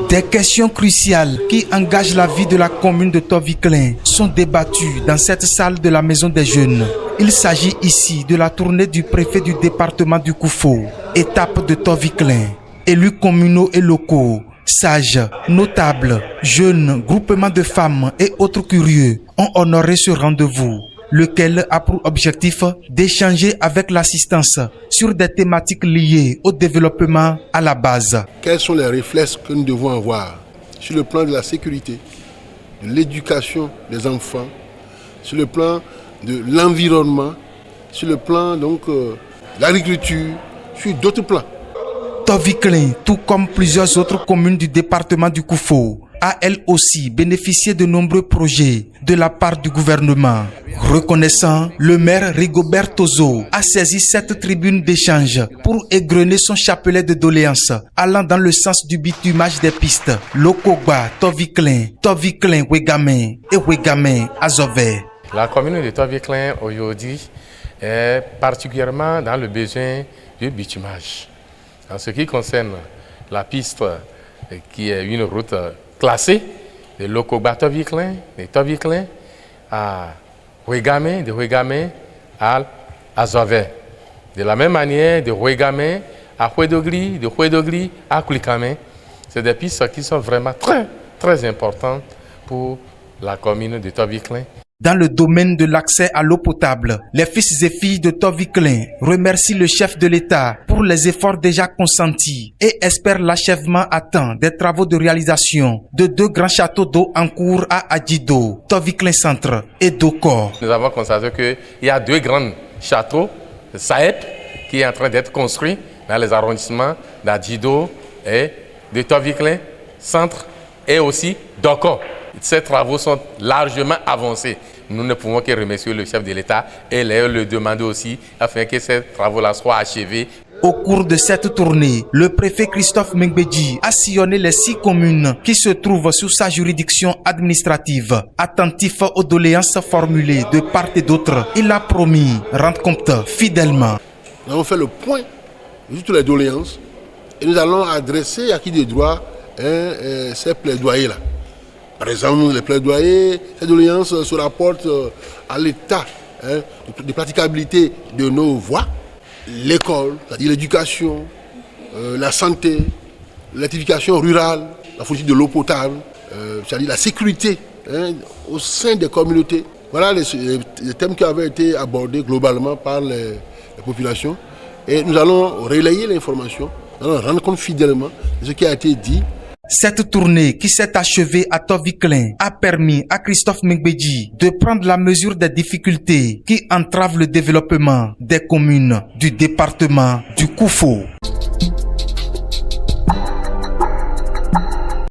Des questions cruciales qui engagent la vie de la commune de Toviklen sont débattues dans cette salle de la Maison des Jeunes. Il s'agit ici de la tournée du préfet du département du Koufo, étape de Toviklen. Élus communaux et locaux, sages, notables, jeunes, groupements de femmes et autres curieux ont honoré ce rendez-vous, lequel a pour objectif d'échanger avec l'assistance sur des thématiques liées au développement à la base. Quels sont les réflexes que nous devons avoir sur le plan de la sécurité, de l'éducation des enfants, sur le plan de l'environnement, sur le plan de l'agriculture, sur d'autres plans. Toviklen, tout comme plusieurs autres communes du département du Koufo, a elle aussi bénéficié de nombreux projets de la part du gouvernement. Reconnaissant, le maire Rigobert Tozo a saisi cette tribune d'échange pour égrener son chapelet de doléances allant dans le sens du bitumage des pistes Lokogba, Toviklen, Toviklen-Ouégamé et Ouégamé-Azové. La commune de Toviklen aujourd'hui est particulièrement dans le besoin du bitumage. En ce qui concerne la piste qui est une route classée de Lokogba-Toviklen, de Toviklen à Ouégamé, de Ouégamé à Azové. De la même manière, de Ouégamé à Ouédogli, de Ouédogli à Koulikamé. C'est des pistes qui sont vraiment très importantes pour la commune de Toviklen. Dans le domaine de l'accès à l'eau potable, les fils et filles de Toviklen remercient le chef de l'État pour les efforts déjà consentis et espèrent l'achèvement à temps des travaux de réalisation de 2 grands châteaux d'eau en cours à Adjido, Toviklen Centre et Doko. Nous avons constaté qu'il y a 2 grands châteaux, Saep, qui est en train d'être construit dans les arrondissements d'Adjido et de Toviklen Centre et aussi Doko. Ces travaux sont largement avancés. Nous ne pouvons que remercier le chef de l'État et le demander aussi afin que ces travaux-là soient achevés. Au cours de cette tournée, le préfet Christophe Mengbedji a sillonné les 6 communes qui se trouvent sous sa juridiction administrative. Attentif aux doléances formulées de part et d'autre, il a promis rendre compte fidèlement. Nous avons fait le point de toutes les doléances et nous allons adresser à qui de droit ces plaidoyers-là. Par exemple, les plaidoyers, ces doléances se rapportent à l'état de praticabilité de nos voies, l'école, c'est-à-dire l'éducation, la santé, l'électrification rurale, la fourniture de l'eau potable, c'est-à-dire la sécurité au sein des communautés. Voilà les thèmes qui avaient été abordés globalement par les populations. Et nous allons relayer l'information, nous allons rendre compte fidèlement de ce qui a été dit. Cette tournée qui s'est achevée à Toviklen a permis à Christophe Mengbedji de prendre la mesure des difficultés qui entravent le développement des communes du département du Koufo.